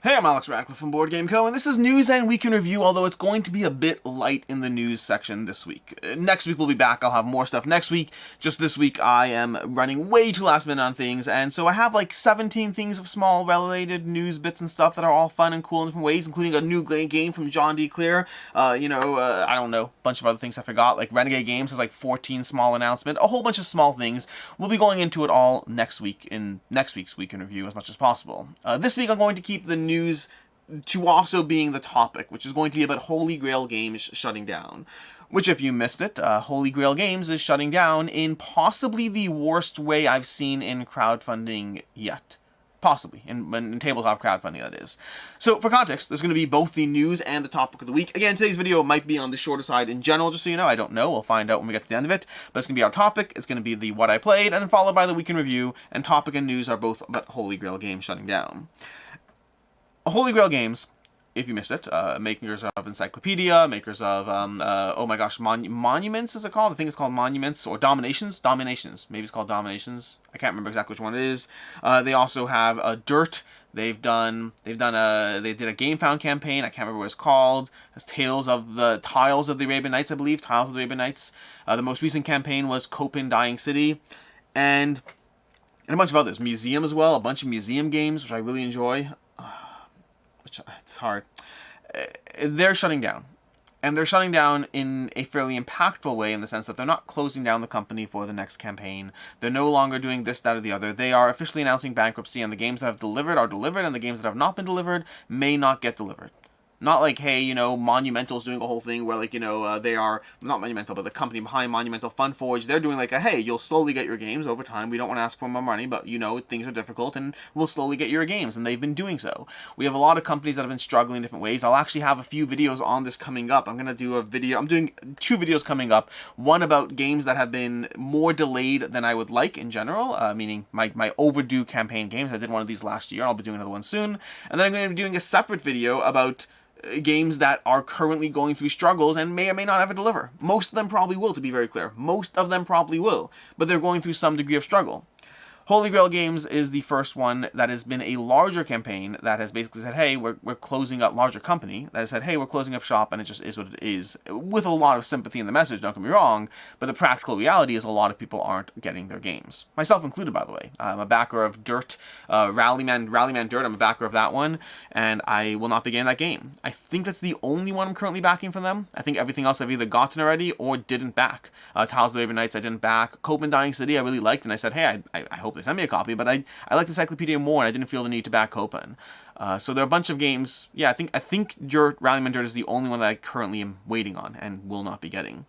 Hey, I'm Alex Radcliffe from Board Game Co., and this is News and Week in Review, although it's going to be a bit light in the news section this week. Next week we'll be back, I'll have more stuff next week. Just this week I am running way too last minute on things, and so I have like 17 things of small related news bits and stuff that are all fun and cool in different ways, including a new game from John D. Clear, I don't know, a bunch of other things I forgot, like Renegade Games has like 14 small announcements, a whole bunch of small things. We'll be going into it all next week in next week's Week in Review as much as possible. This week I'm going to keep the news to also being the topic, which is going to be about Holy Grail Games shutting down. Which, if you missed it, Holy Grail Games is shutting down in possibly the worst way I've seen in crowdfunding yet. Possibly, in tabletop crowdfunding, that is. So, for context, there's going to be both the news and the topic of the week. Again, today's video might be on the shorter side in general, just so you know. I don't know. We'll find out when we get to the end of it. But it's going to be our topic. It's going to be the what I played, and then followed by the week in review. And topic and news are both about Holy Grail Games shutting down. Holy Grail Games, if you missed it, makers of Encyclopedia, makers of, oh my gosh, Monuments is it called? I think it's called Monuments, or Dominations? Dominations. Maybe it's called Dominations. I can't remember exactly which one it is. They also have Dirt. They did a Game Found campaign. I can't remember what it's called. It's Tiles of the Arabian Nights, I believe. Tiles of the Arabian Nights. The most recent campaign was Copen Dying City. And a bunch of others. Museum as well. A bunch of museum games, which I really enjoy. It's hard. They're shutting down. And they're shutting down in a fairly impactful way in the sense that they're not closing down the company for the next campaign. They're no longer doing this, that, or the other. They are officially announcing bankruptcy, and the games that have delivered are delivered, and the games that have not been delivered may not get delivered. Not like, hey, Monumental's doing a whole thing where, they are, not Monumental, but the company behind Monumental, Funforge, they're doing hey, you'll slowly get your games over time. We don't want to ask for more money, but, things are difficult, and we'll slowly get your games, and they've been doing so. We have a lot of companies that have been struggling in different ways. I'll actually have a few videos on this coming up. I'm doing 2 videos coming up. One about games that have been more delayed than I would like in general, meaning my overdue campaign games. I did one of these last year. I'll be doing another one soon. And then I'm going to be doing a separate video about games that are currently going through struggles and may or may not ever deliver. Most of them probably will, to be very clear. Most of them probably will, but they're going through some degree of struggle. Holy Grail Games is the first one that has been a larger campaign that has basically said, hey, we're closing up, larger company that has said, hey, we're closing up shop, and it just is what it is, with a lot of sympathy in the message, don't get me wrong, but the practical reality is a lot of people aren't getting their games. Myself included, by the way. I'm a backer of Dirt, Rallyman Dirt, I'm a backer of that one, and I will not be getting that game. I think that's the only one I'm currently backing from them. I think everything else I've either gotten already or didn't back. Tiles of the Arabian Nights I didn't back. Copen Dying City I really liked, and I said, hey, I hope they send me a copy, but I liked Encyclopedia more, and I didn't feel the need to back Copen. So there are a bunch of games. Yeah, I think Rallyman Dirt is the only one that I currently am waiting on and will not be getting.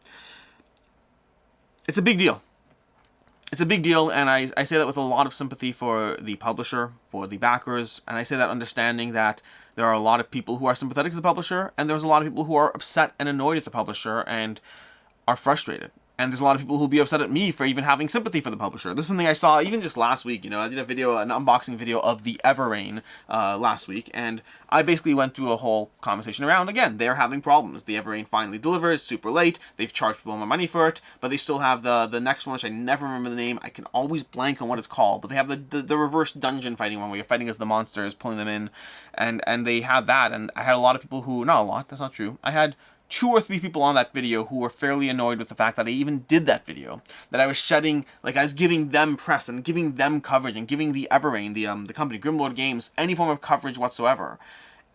It's a big deal. It's a big deal, and I say that with a lot of sympathy for the publisher, for the backers, and I say that understanding that there are a lot of people who are sympathetic to the publisher, and there's a lot of people who are upset and annoyed at the publisher and are frustrated. And there's a lot of people who'll be upset at me for even having sympathy for the publisher. This is something I saw even just last week. I did an unboxing video of the Everrain last week, and I basically went through a whole conversation around, again, they're having problems. The Everrain finally delivered, it's super late, they've charged people more money for it, but they still have the next one, which I never remember the name. I can always blank on what it's called, but they have the reverse dungeon fighting one, where you're fighting as the monsters, pulling them in, and they had that, and I had a lot of people who, not a lot, that's not true, I had 2 or 3 people on that video who were fairly annoyed with the fact that I even did that video. That I was shedding, I was giving them press and giving them coverage and giving the Everrain, the company, Grimlord Games, any form of coverage whatsoever.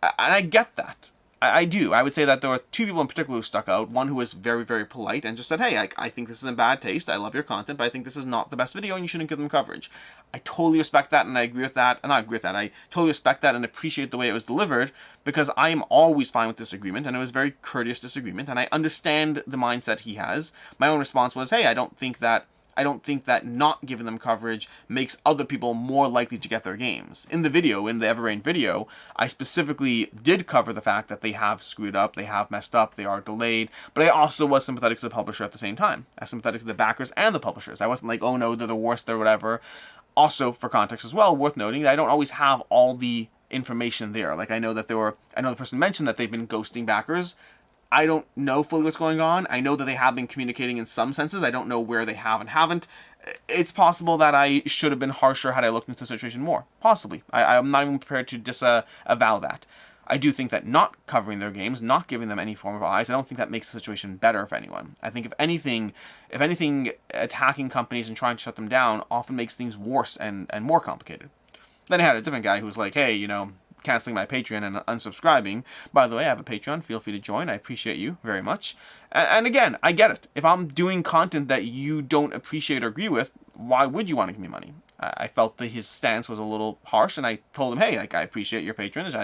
And I get that. I do. I would say that there were 2 people in particular who stuck out. One who was very, very polite and just said, hey, I think this is in bad taste. I love your content, but I think this is not the best video and you shouldn't give them coverage. I totally respect that, and I agree with that. And I agree with that. I totally respect that and appreciate the way it was delivered, because I am always fine with disagreement, and it was very courteous disagreement, and I understand the mindset he has. My own response was, hey, I don't think that not giving them coverage makes other people more likely to get their games. In the video, in the Everrain video, I specifically did cover the fact that they have screwed up, they have messed up, they are delayed, but I also was sympathetic to the publisher at the same time. I was sympathetic to the backers and the publishers. I wasn't like, oh no, they're the worst, they're whatever. Also, for context as well, worth noting that I don't always have all the information there. I know the person mentioned that they've been ghosting backers. I don't know fully what's going on. I know that they have been communicating in some senses. I don't know where they have and haven't. It's possible that I should have been harsher had I looked into the situation more. Possibly. I'm not even prepared to disavow that. I do think that not covering their games, not giving them any form of eyes, I don't think that makes the situation better for anyone. I think if anything, attacking companies and trying to shut them down often makes things worse and more complicated. Then I had a different guy who was like, hey, canceling my Patreon and unsubscribing. By the way, I have a Patreon. Feel free to join. I appreciate you very much. And again, I get it. If I'm doing content that you don't appreciate or agree with, why would you want to give me money? I felt that his stance was a little harsh, and I told him, hey, I appreciate your patronage.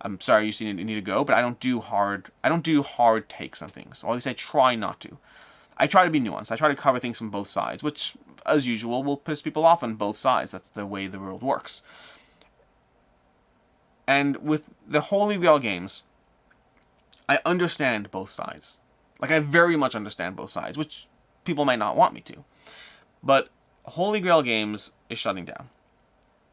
I'm sorry you need to go, but I don't do hard takes on things. Or at least I try not to. I try to be nuanced. I try to cover things from both sides, which, as usual, will piss people off on both sides. That's the way the world works. And with the Holy Grail games, I understand both sides. I very much understand both sides, which people might not want me to. But Holy Grail games is shutting down.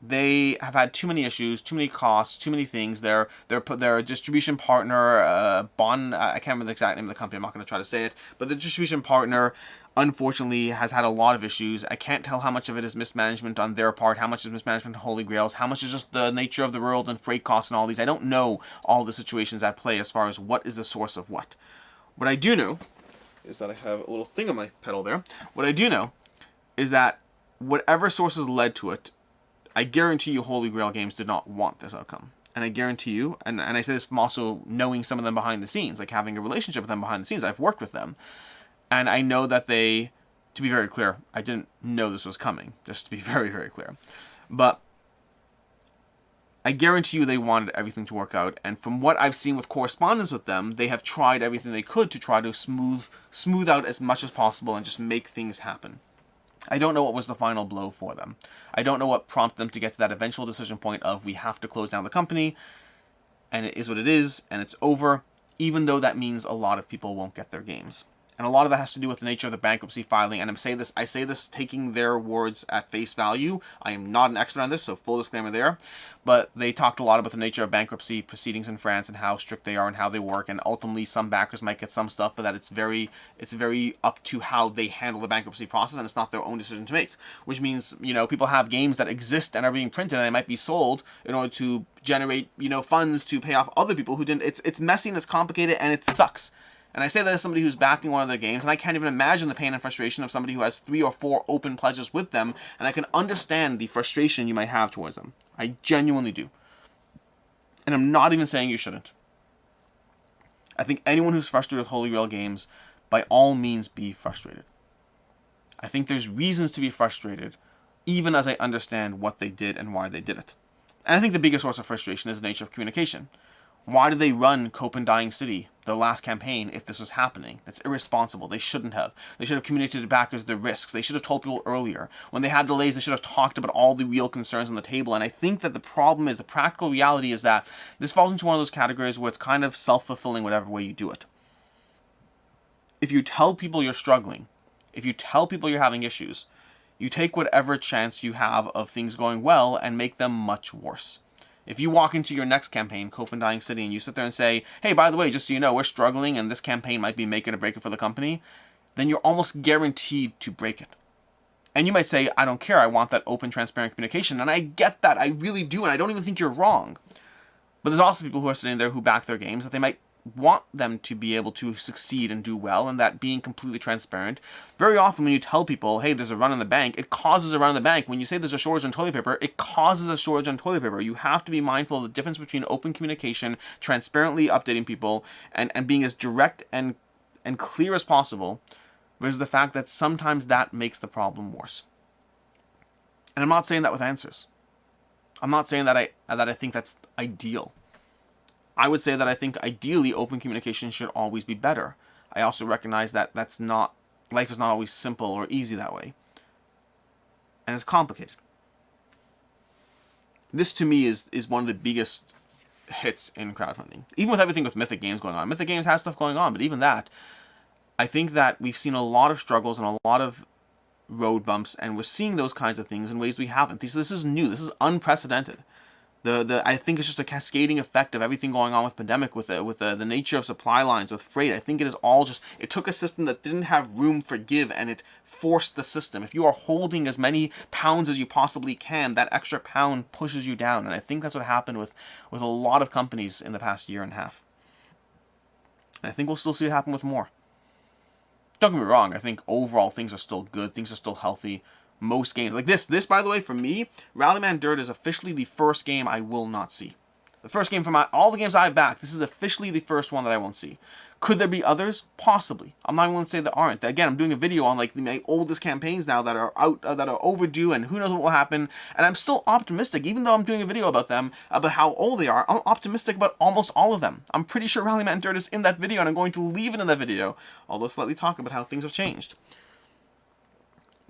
They have had too many issues, too many costs, too many things. Their distribution partner, Bon, I can't remember the exact name of the company. I'm not going to try to say it, but the distribution partner, unfortunately, has had a lot of issues. I can't tell how much of it is mismanagement on their part, how much is mismanagement of Holy Grails, how much is just the nature of the world and freight costs and all these. I don't know all the situations at play as far as what is the source of what. What I do know is that I have a little thing on my pedal there. What I do know is that whatever sources led to it, I guarantee you Holy Grail games did not want this outcome. And I guarantee you, and I say this from also knowing some of them behind the scenes, having a relationship with them behind the scenes. I've worked with them. And I know that to be very clear, I didn't know this was coming, just to be very, very clear. But I guarantee you they wanted everything to work out. And from what I've seen with correspondence with them, they have tried everything they could to try to smooth out as much as possible and just make things happen. I don't know what was the final blow for them. I don't know what prompted them to get to that eventual decision point of we have to close down the company, and it is what it is, and it's over, even though that means a lot of people won't get their games. And a lot of that has to do with the nature of the bankruptcy filing, and I say this taking their words at face value. I am not an expert on this, so full disclaimer there. But they talked a lot about the nature of bankruptcy proceedings in France and how strict they are and how they work, and ultimately some backers might get some stuff, but that it's very up to how they handle the bankruptcy process, and it's not their own decision to make. Which means, people have games that exist and are being printed, and they might be sold in order to generate, funds to pay off other people who didn't. It's messy and it's complicated and it sucks. And I say that as somebody who's backing one of their games, and I can't even imagine the pain and frustration of somebody who has 3 or 4 open pledges with them, and I can understand the frustration you might have towards them. I genuinely do. And I'm not even saying you shouldn't. I think anyone who's frustrated with Holy Grail games, by all means be frustrated. I think there's reasons to be frustrated, even as I understand what they did and why they did it. And I think the biggest source of frustration is the nature of communication. Why did they run Cope and Dying City, the last campaign, if this was happening? That's irresponsible. They shouldn't have. They should have communicated to backers the risks. They should have told people earlier. When they had delays, they should have talked about all the real concerns on the table. And I think that the problem is, the practical reality is that this falls into one of those categories where it's kind of self-fulfilling whatever way you do it. If you tell people you're struggling, if you tell people you're having issues, you take whatever chance you have of things going well and make them much worse. If you walk into your next campaign, Cope and Dying City, and you sit there and say, hey, by the way, just so you know, we're struggling and this campaign might be make it or break it for the company, then you're almost guaranteed to break it. And you might say, I don't care, I want that open, transparent communication. And I get that, I really do, and I don't even think you're wrong. But there's also people who are sitting there who back their games that they might want them to be able to succeed and do well, and that being completely transparent. Very often when you tell people, hey, there's a run on the bank, it causes a run on the bank. When you say there's a shortage on toilet paper, it causes a shortage on toilet paper. You have to be mindful of the difference between open communication, transparently updating people, and being as direct and clear as possible, versus the fact that sometimes that makes the problem worse. And I'm not saying that with answers. I'm not saying that I think that's ideal. I would say that I think ideally open communication should always be better. I also recognize that life is not always simple or easy that way. And it's complicated. This to me is one of the biggest hits in crowdfunding. Even with everything with Mythic Games going on. Mythic Games has stuff going on, but even that, I think that we've seen a lot of struggles and a lot of road bumps, and we're seeing those kinds of things in ways we haven't. This is new. This is unprecedented. I think it's just a cascading effect of everything going on with pandemic, with the nature of supply lines, with freight. I think it is all just, it took a system that didn't have room for give, and it forced the system. If you are holding as many pounds as you possibly can, that extra pound pushes you down. And I think that's what happened with a lot of companies in the past year and a half. And I think we'll still see it happen with more. Don't get me wrong, I think overall things are still good, things are still healthy. Most games, like this by the way, for me, Rallyman Dirt is officially the first game I will not see. The first game from all the games I've backed, this is officially the first one that I won't see. Could there be others? Possibly. I'm not even going to say there aren't. Again, I'm doing a video on like my oldest campaigns now that are out, that are overdue, and who knows what will happen. And I'm still optimistic, even though I'm doing a video about them, about how old they are. I'm optimistic about almost all of them. I'm pretty sure Rallyman Dirt is in that video, and I'm going to leave it in that video, although slightly talk about how things have changed.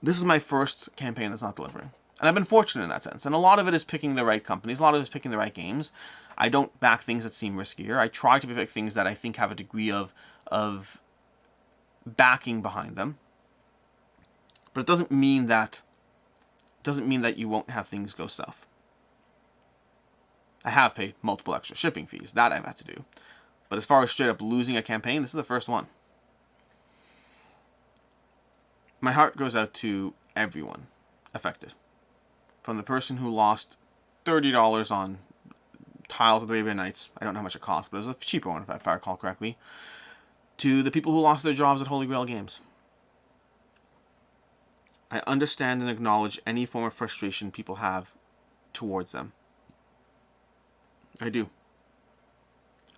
This is my first campaign that's not delivering. And I've been fortunate in that sense. And a lot of it is picking the right companies. A lot of it is picking the right games. I don't back things that seem riskier. I try to pick things that I think have a degree of backing behind them. But it doesn't mean that you won't have things go south. I have paid multiple extra shipping fees. That I've had to do. But as far as straight up losing a campaign, this is the first one. My heart goes out to everyone affected. From the person who lost $30 on tiles of the Arabian Nights. I don't know how much it cost, but it was a cheaper one if I recall correctly. To the people who lost their jobs at Holy Grail Games. I understand and acknowledge any form of frustration people have towards them. I do.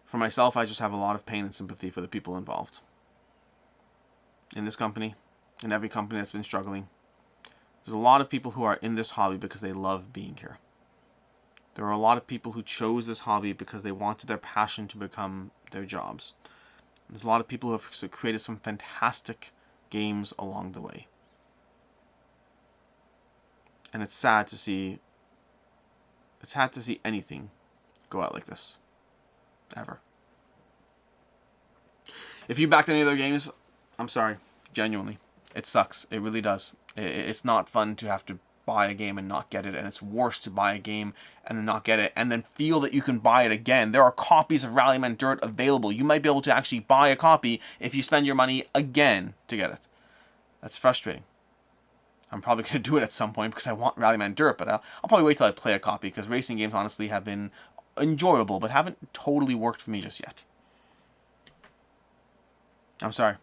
For myself, I just have a lot of pain and sympathy for the people involved. In this company, in every company that's been struggling. There's a lot of people who are in this hobby because they love being here. There are a lot of people who chose this hobby because they wanted their passion to become their jobs. There's a lot of people who have created some fantastic games along the way. And it's sad to see anything go out like this. Ever. If you backed any other games, I'm sorry. Genuinely. It sucks. It really does. It's not fun to have to buy a game and not get it, and it's worse to buy a game and then not get it, and then feel that you can buy it again. There are copies of Rallyman Dirt available. You might be able to actually buy a copy if you spend your money again to get it. That's frustrating. I'm probably going to do it at some point because I want Rallyman Dirt, but I'll probably wait till I play a copy, because racing games honestly have been enjoyable, but haven't totally worked for me just yet. I'm sorry.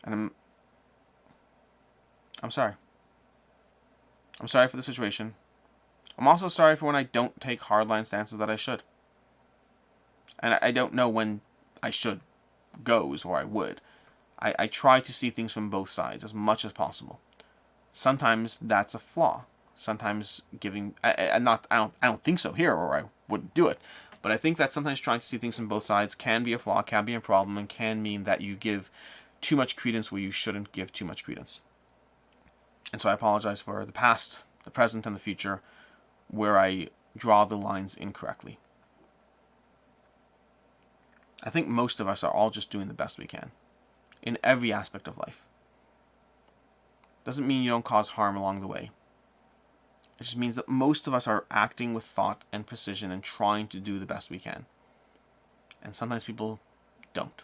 And I'm sorry. I'm sorry for the situation. I'm also sorry for when I don't take hardline stances that I should. And I don't know when I should goes, or I would. I try to see things from both sides as much as possible. Sometimes that's a flaw. Sometimes giving... I don't think so here, or I wouldn't do it. But I think that sometimes trying to see things from both sides can be a flaw, can be a problem, and can mean that you give too much credence where you shouldn't give too much credence. And so I apologize for the past, the present, and the future where I draw the lines incorrectly. I think most of us are all just doing the best we can in every aspect of life. Doesn't mean you don't cause harm along the way. It just means that most of us are acting with thought and precision and trying to do the best we can. And sometimes people don't.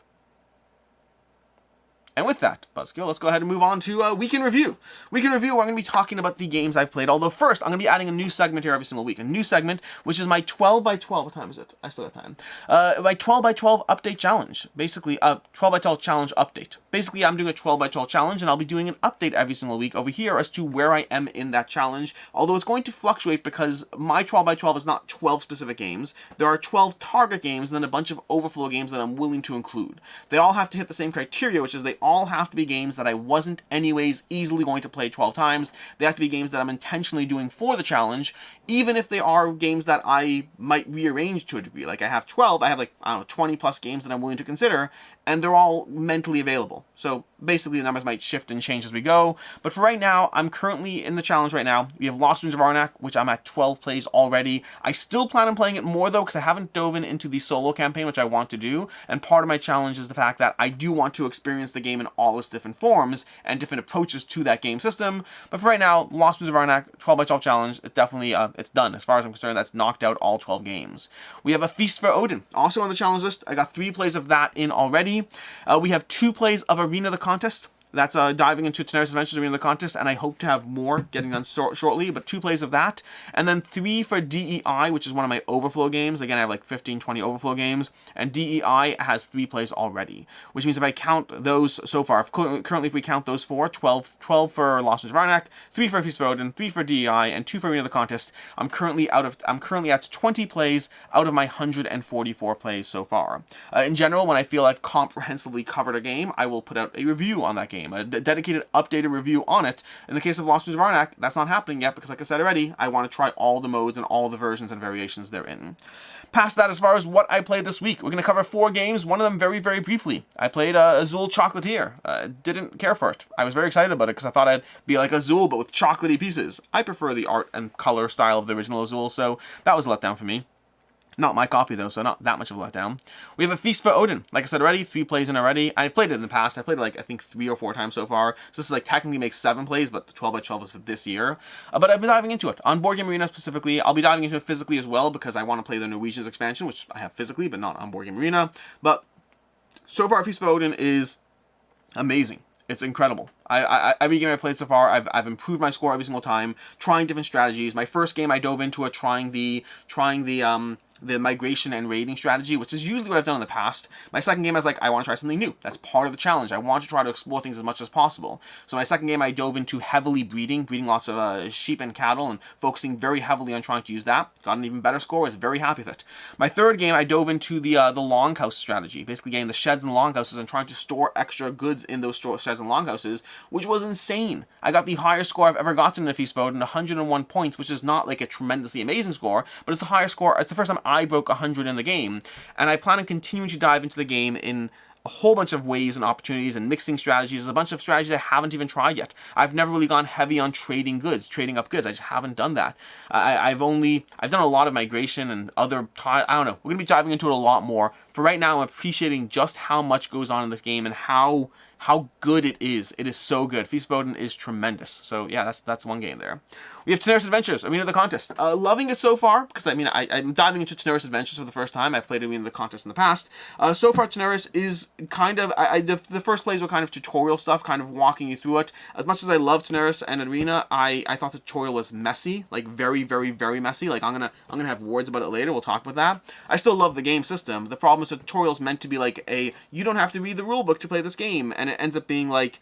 And with that, Buzzkill, let's go ahead and move on to Week in Review. Week in Review, we're going to be talking about the games I've played. Although first, I'm going to be adding a new segment here every single week. A new segment, which is my 12x12. What time is it? I still have time. My 12x12 update challenge. Basically, 12x12 challenge update. Basically, I'm doing a 12x12 challenge, and I'll be doing an update every single week over here as to where I am in that challenge. Although it's going to fluctuate because my 12x12 is not 12 specific games. There are 12 target games and then a bunch of overflow games that I'm willing to include. They all have to hit the same criteria, which is they all have to be games that I wasn't anyways easily going to play 12 times. They have to be games that I'm intentionally doing for the challenge, even if they are games that I might rearrange to a degree. Like I have 12, I have like, I don't know, 20 plus games that I'm willing to consider, and they're all mentally available. So Basically, the numbers might shift and change as we go. But for right now, I'm currently in the challenge right now. We have Lost Ruins of Arnak, which I'm at 12 plays already. I still plan on playing it more, though, because I haven't dove into the solo campaign, which I want to do. And part of my challenge is the fact that I do want to experience the game in all its different forms and different approaches to that game system. But for right now, Lost Ruins of Arnak, 12 by 12 challenge, it's definitely, it's done. As far as I'm concerned, that's knocked out all 12 games. We have a Feast for Odin, also on the challenge list. I got 3 plays of that in already. We have 2 plays of Arena the Contest. That's diving into Tenaris Adventures Arena the Contest, and I hope to have more getting done shortly, but 2 plays of that. And then 3 for DEI, which is one of my overflow games. Again, I have like 15, 20 overflow games, and DEI has 3 plays already, which means if I count those so far, currently if we count those 4, 12 for Lost Ruins of Arnak, 3 for Feast for Odin, 3 for DEI, and 2 for Arena the Contest, I'm currently at 20 plays out of my 144 plays so far. In general, when I feel I've comprehensively covered a game, I will put out a review on that game. A dedicated, updated review on it. In the case of Lost Ruins of Arnak, that's not happening yet because, like I said already, I want to try all the modes and all the versions and variations therein. Past that, as far as what I played this week, we're going to cover 4 games, one of them very, very briefly. I played Azul Chocolatier. Didn't care for it. I was very excited about it because I thought I'd be like Azul, but with chocolatey pieces. I prefer the art and color style of the original Azul, so that was a letdown for me. Not my copy, though, so not that much of a letdown. We have a Feast for Odin. Like I said already, 3 plays in already. I played it in the past. I played it, like, I think 3 or 4 times so far. So this is, like, technically makes 7 plays, but the 12 by 12 is for this year. But I've been diving into it. On Board Game Arena specifically, I'll be diving into it physically as well, because I want to play the Norwegians expansion, which I have physically, but not on Board Game Arena. But so far, Feast for Odin is amazing. It's incredible. Every game I played so far, I've improved my score every single time, trying different strategies. My first game, I dove into it trying the migration and raiding strategy, which is usually what I've done in the past. My second game, I was like, I want to try something new. That's part of the challenge. I want to try to explore things as much as possible. So my second game, I dove into heavily breeding lots of sheep and cattle, and focusing very heavily on trying to use that. Got an even better score. Was very happy with it. My third game, I dove into the longhouse strategy, basically getting the sheds and longhouses and trying to store extra goods in those sheds and longhouses, which was insane. I got the highest score I've ever gotten in a Feast mode, 101 points, which is not like a tremendously amazing score, but it's the highest score. It's the first time I broke 100 in the game, and I plan on continuing to dive into the game in a whole bunch of ways and opportunities and mixing strategies. There's a bunch of strategies I haven't even tried yet. I've never really gone heavy on trading up goods. I just haven't done that. I've done a lot of migration and other, I don't know. We're going to be diving into it a lot more. For right now, I'm appreciating just how much goes on in this game and how good it is. It is so good. Feast for Odin is tremendous. So yeah, that's one game there. We have Tenaris Adventures, Arena of the Contest. Loving it so far, because I mean, I'm diving into Tenaris Adventures for the first time. I've played Arena of the Contest in the past. So far, Tenaris is kind of, the first plays were kind of tutorial stuff, kind of walking you through it. As much as I love Tenaris and Arena, I thought the tutorial was messy, like very, very, very messy. Like I'm gonna have words about it later. We'll talk about that. I still love the game system. The problem is the tutorial is meant to be like you don't have to read the rule book to play this game, and it ends up being like,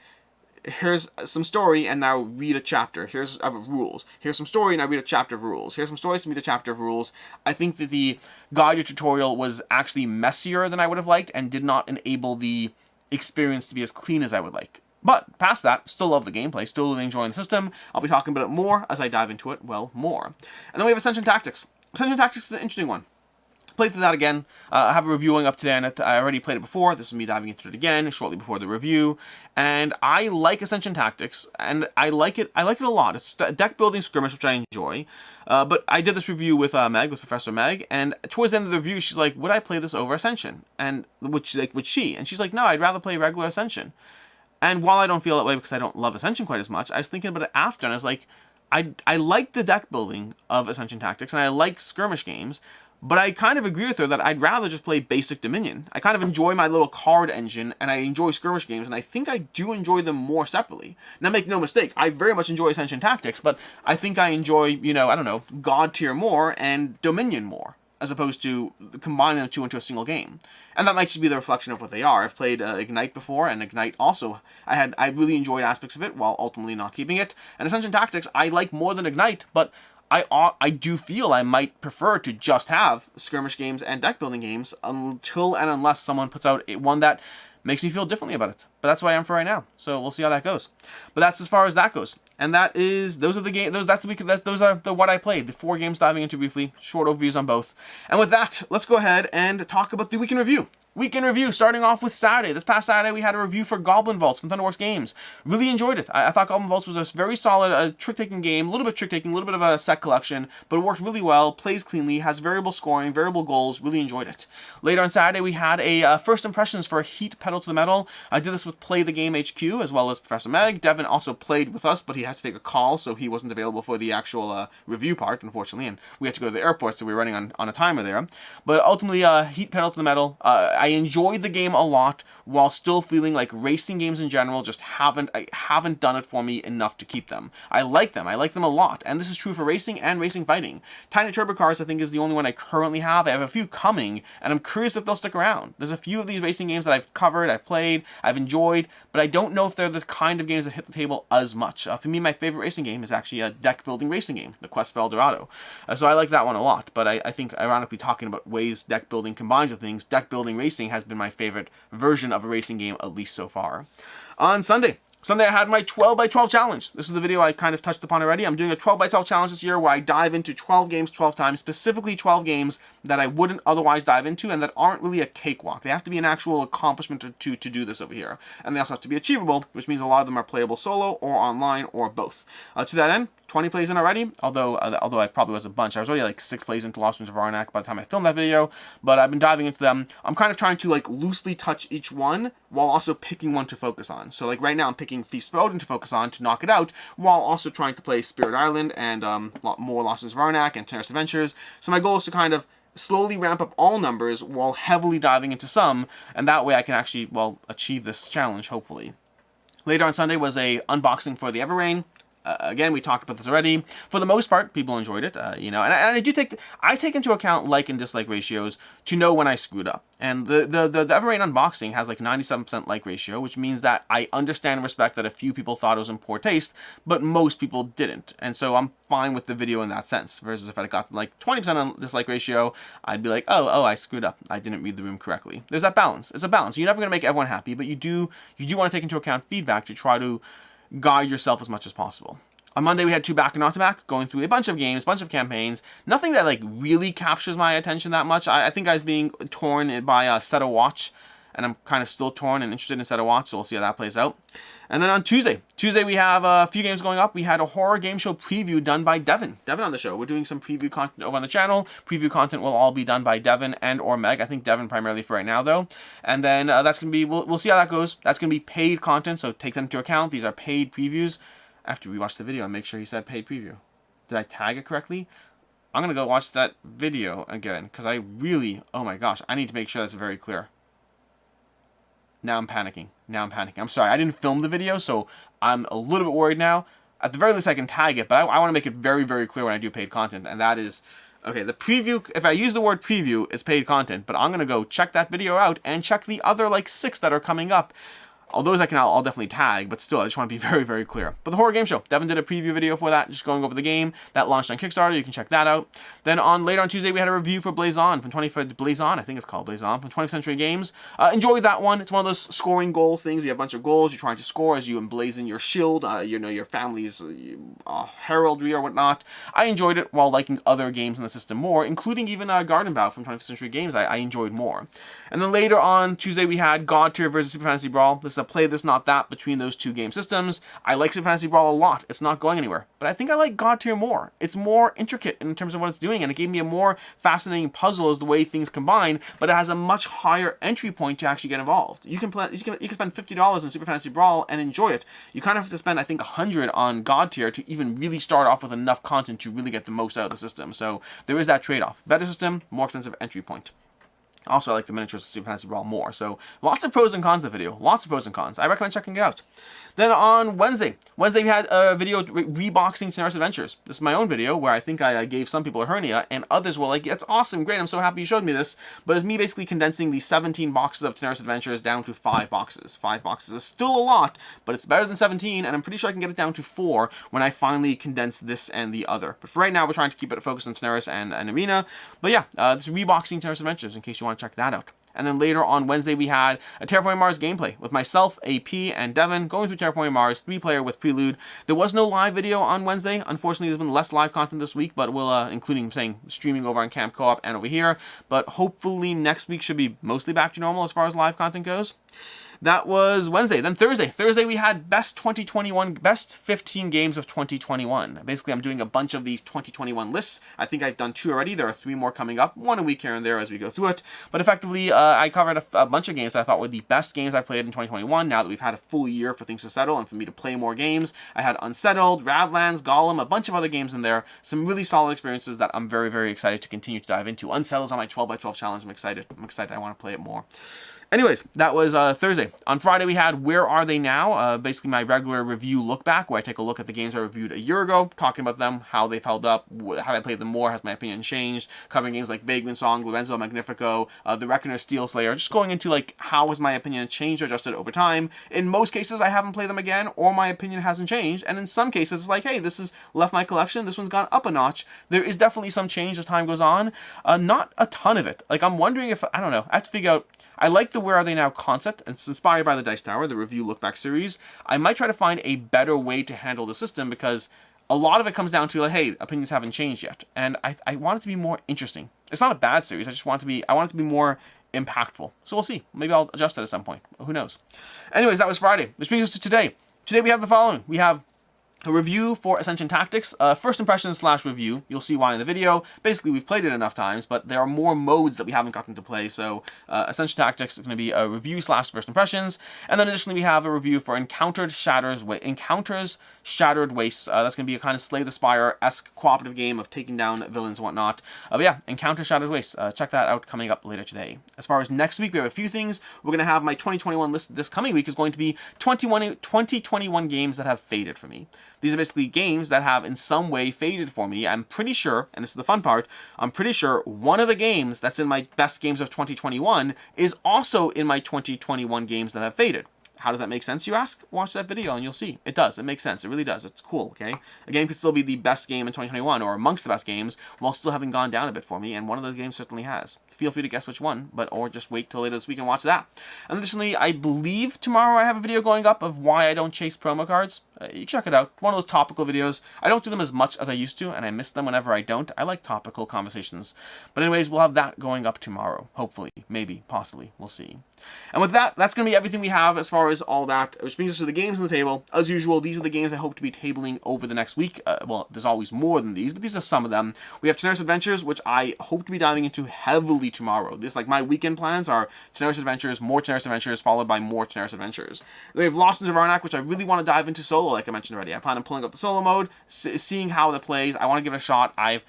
here's some story and now read a chapter. Here's rules. Here's some story and now read a chapter of rules. Here's some stories and read a chapter of rules. I think that the Godtear tutorial was actually messier than I would have liked and did not enable the experience to be as clean as I would like. But past that, still love the gameplay, still really enjoying the system. I'll be talking about it more as I dive into it, well, more. And then we have Ascension Tactics. Ascension Tactics is an interesting one. Played through that again. I have a review going up today on it. I already played it before. This is me diving into it again shortly before the review. And I like Ascension Tactics, and I like it a lot. It's a deck building skirmish, which I enjoy. But I did this review with Professor Meg, and towards the end of the review, she's like, would I play this over Ascension? And would she? And she's like, no, I'd rather play regular Ascension. And while I don't feel that way because I don't love Ascension quite as much, I was thinking about it after, and I was like, I like the deck building of Ascension Tactics, and I like skirmish games, but I kind of agree with her that I'd rather just play basic Dominion. I kind of enjoy my little card engine, and I enjoy skirmish games, and I think I do enjoy them more separately. Now, make no mistake, I very much enjoy Ascension Tactics, but I think I enjoy, I don't know, Godtear more and Dominion more, as opposed to combining the two into a single game. And that might just be the reflection of what they are. I've played Ignite before, and Ignite also, I really enjoyed aspects of it, while ultimately not keeping it. And Ascension Tactics, I like more than Ignite, but I do feel I might prefer to just have skirmish games and deck building games until and unless someone puts out one that makes me feel differently about it. But that's where I am for right now. So we'll see how that goes. But that's as far as that goes. And those are the games. Those are what I played. The 4 games diving into briefly, short overviews on both. And with that, let's go ahead and talk about the week in review. Week in review, starting off with Saturday. This past Saturday, we had a review for Goblin Vaults from Thunderworks Games. Really enjoyed it. I thought Goblin Vaults was a very solid trick-taking game, a little bit trick-taking, a little bit of a set collection, but it works really well, plays cleanly, has variable scoring, variable goals, really enjoyed it. Later on Saturday, we had a first impressions for Heat Pedal to the Metal. I did this with Play the Game HQ, as well as Professor Meg. Devin also played with us, but he had to take a call, so he wasn't available for the actual review part, unfortunately, and we had to go to the airport, so we were running on a timer there. But ultimately, Heat Pedal to the Metal, I enjoyed the game a lot, while still feeling like racing games in general just haven't done it for me enough to keep them. I like them a lot, and this is true for racing and racing fighting. Tiny Turbo Cars, I think, is the only one I currently have. I have a few coming, and I'm curious if they'll stick around. There's a few of these racing games that I've covered, I've played, I've enjoyed, but I don't know if they're the kind of games that hit the table as much. For me, my favorite racing game is actually a deck-building racing game, the Quest for El Dorado. So I like that one a lot, but I think, ironically, talking about ways deck-building combines with things, deck-building racing has been my favorite version of a racing game, at least so far. On Sunday, I had my 12 by 12 challenge. This is the video I kind of touched upon already. I'm doing a 12 by 12 challenge this year where I dive into 12 games 12 times, specifically 12 games that I wouldn't otherwise dive into and that aren't really a cakewalk. They have to be an actual accomplishment to do this over here. And they also have to be achievable, which means a lot of them are playable solo or online or both. To that end, 20 plays in already, although I probably was a bunch. I was already like 6 plays into Lost Ruins of Arnak by the time I filmed that video, but I've been diving into them. I'm kind of trying to like loosely touch each one while also picking one to focus on. So like right now I'm picking Feast for Odin to focus on to knock it out, while also trying to play Spirit Island and more Lost Ruins of Arnak and Terrace Adventures. So my goal is to kind of slowly ramp up all numbers while heavily diving into some, and that way I can actually, well, achieve this challenge, hopefully. Later on Sunday was a unboxing for the Everrain. Again, we talked about this already. For the most part, people enjoyed it, and I take into account like and dislike ratios to know when I screwed up. And the Everrain unboxing has like 97% like ratio, which means that I understand and respect that a few people thought it was in poor taste, but most people didn't. And so I'm fine with the video in that sense. Versus if I got like 20% on dislike ratio, I'd be like, oh, I screwed up. I didn't read the room correctly. There's that balance. It's a balance. You're never going to make everyone happy, but you do want to take into account feedback to try to guide yourself as much as possible. On Monday, we had 2 back and not to back, going through a bunch of games, bunch of campaigns. Nothing that like really captures my attention that much. I think I was being torn by Set a Watch, and I'm kind of still torn and interested in Set a Watch, so we'll see how that plays out. And then on Tuesday we have a few games going up. We had a horror game show preview done by Devin on the show. We're doing some preview content over on the channel. Preview content will all be done by Devin and or Meg. I think Devin primarily for right now though. And then that's going to be, we'll see how that goes. That's going to be paid content, so take them into account. These are paid previews. After we watch the video and make sure he said paid preview. Did I tag it correctly? I'm going to go watch that video again, because I really, oh my gosh, I need to make sure that's very clear. Now I'm panicking. I'm sorry, I didn't film the video, so I'm a little bit worried now. At the very least, I can tag it, but I want to make it very, very clear when I do paid content, and that is, okay, the preview, if I use the word preview, it's paid content, but I'm going to go check that video out and check the other, like, 6 that are coming up. All those I'll definitely tag, but still, I just want to be very, very clear. But the horror game show, Devin did a preview video for that, just going over the game. That launched on Kickstarter, you can check that out. Then later on Tuesday, we had a review for Blazon, Blazon, I think it's called Blazon, from 20th Century Games. Enjoyed that one. It's one of those scoring goals things. You have a bunch of goals you're trying to score as you emblazon your shield, your family's heraldry or whatnot. I enjoyed it while liking other games in the system more, including even Garden Bow from 20th Century Games. I enjoyed more. And then later on Tuesday, we had Godtear versus Super Fantasy Brawl. This is a play this, not that between those 2 game systems. I like Super Fantasy Brawl a lot. It's not going anywhere. But I think I like Godtear more. It's more intricate in terms of what it's doing, and it gave me a more fascinating puzzle as the way things combine, but it has a much higher entry point to actually get involved. You can spend $50 on Super Fantasy Brawl and enjoy it. You kind of have to spend, I think, $100 on Godtear to even really start off with enough content to really get the most out of the system. So there is that trade-off. Better system, more expensive entry point. Also, I like the miniatures of Super Fantasy Brawl more. So, lots of pros and cons to the video. Lots of pros and cons. I recommend checking it out. Then on Wednesday we had a video reboxing Terrace Adventures. This is my own video where I think I gave some people a hernia, and others were like, that's awesome, great, I'm so happy you showed me this. But it's me basically condensing the 17 boxes of Terrace Adventures down to 5 boxes. 5 boxes is still a lot, but it's better than 17, and I'm pretty sure I can get it down to 4 when I finally condense this and the other. But for right now, we're trying to keep it focused on Terrace and Arena. But yeah, this reboxing Terrace Adventures in case you want to check that out. And then later on Wednesday, we had a Terraforming Mars gameplay with myself, AP, and Devin going through Terraforming Mars 3-player with Prelude. There was no live video on Wednesday. Unfortunately, there's been less live content this week, but we'll, including saying streaming over on Camp Co-op and over here. But hopefully next week should be mostly back to normal as far as live content goes. That was Wednesday. Then Thursday. Thursday we had best 2021, best 15 games of 2021. Basically, I'm doing a bunch of these 2021 lists. I think I've done 2 already. There are 3 more coming up, 1 a week here and there as we go through it. But effectively, I covered a bunch of games that I thought were the best games I've played in 2021. Now that we've had a full year for things to settle and for me to play more games, I had Unsettled, Radlands, Gollum, a bunch of other games in there. Some really solid experiences that I'm very, very excited to continue to dive into. Unsettled's on my 12x12 challenge. I'm excited. I want to play it more. Anyways, that was Thursday. On Friday, we had Where Are They Now? Basically my regular review look back, where I take a look at the games I reviewed a year ago, talking about them, how they've held up, how I played them more, has my opinion changed, covering games like Vagrant Song, Lorenzo Magnifico, The Reckoner, Steel Slayer, just going into like how has my opinion changed or adjusted over time. In most cases, I haven't played them again, or my opinion hasn't changed, and in some cases, it's like, hey, this has left my collection, this one's gone up a notch. There is definitely some change as time goes on. Not a ton of it. Like, I'm wondering if, I don't know, I have to figure out, I like the Where Are They Now concept. It's inspired by the Dice Tower, the review look back series. I might try to find a better way to handle the system, because a lot of it comes down to like, hey, opinions haven't changed yet. And I want it to be more interesting. It's not a bad series. I want it to be more impactful. So we'll see. Maybe I'll adjust it at some point. Who knows? Anyways, that was Friday. Which brings us to today. Today we have the following. We have a review for Ascension Tactics, first impressions / review. You'll see why in the video. Basically, we've played it enough times, but there are more modes that we haven't gotten to play, so Ascension Tactics is going to be a review / first impressions. And then additionally, we have a review for Encounters Shattered Wastes. That's going to be a kind of Slay the Spire-esque cooperative game of taking down villains and whatnot. But yeah, Encounters Shattered Wastes. Check that out coming up later today. As far as next week, we have a few things. We're going to have my 2021 list this coming week is going to be 2021 games that have faded for me. These are basically games that have in some way faded for me. I'm pretty sure, and this is the fun part, I'm pretty sure one of the games that's in my best games of 2021 is also in my 2021 games that have faded. How does that make sense, you ask? Watch that video and you'll see. It does. It makes sense. It really does. It's cool, okay? A game could still be the best game in 2021 or amongst the best games while still having gone down a bit for me, and one of those games certainly has. Feel free to guess which one, or just wait till later this week and watch that. And additionally, I believe tomorrow I have a video going up of why I don't chase promo cards. You check it out. One of those topical videos. I don't do them as much as I used to, and I miss them whenever I don't. I like topical conversations. But anyways, we'll have that going up tomorrow. Hopefully. Maybe. Possibly. We'll see. And with that, that's going to be everything we have as far as all that, which brings us to the games on the table. As usual, these are the games I hope to be tabling over the next week. Well, there's always more than these, but these are some of them. We have Tenaris Adventures, which I hope to be diving into heavily tomorrow. This, like, my weekend plans are Tenaris Adventures, more Tenaris Adventures, followed by more Tenaris Adventures. Then we have Lost in Arnak, which I really want to dive into solo, like I mentioned already. I plan on pulling up the solo mode, seeing how that plays. I want to give it a shot. I've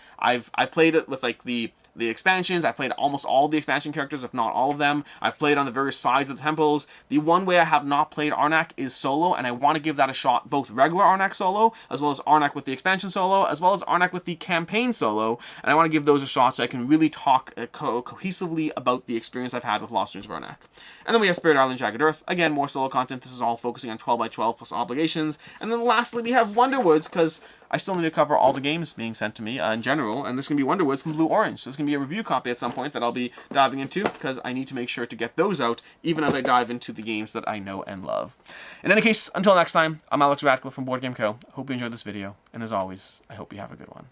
played it with, like, the expansions. I've played almost all the expansion characters, if not all of them. I've played on the various sides of the temples. The one way I have not played Arnak is solo, and I want to give that a shot, both regular Arnak solo, as well as Arnak with the expansion solo, as well as Arnak with the campaign solo, and I want to give those a shot so I can really talk cohesively about the experience I've had with Lost Ruins of Arnak. And then we have Spirit Island Jagged Earth. Again, more solo content. This is all focusing on 12x12 plus obligations. And then lastly, we have Wonderwoods, because I still need to cover all the games being sent to me in general, and this is going to be Wonderwoods from Blue Orange. So it's going to be a review copy at some point that I'll be diving into, because I need to make sure to get those out, even as I dive into the games that I know and love. In any case, until next time, I'm Alex Radcliffe from Board Game Co. Hope you enjoyed this video, and as always, I hope you have a good one.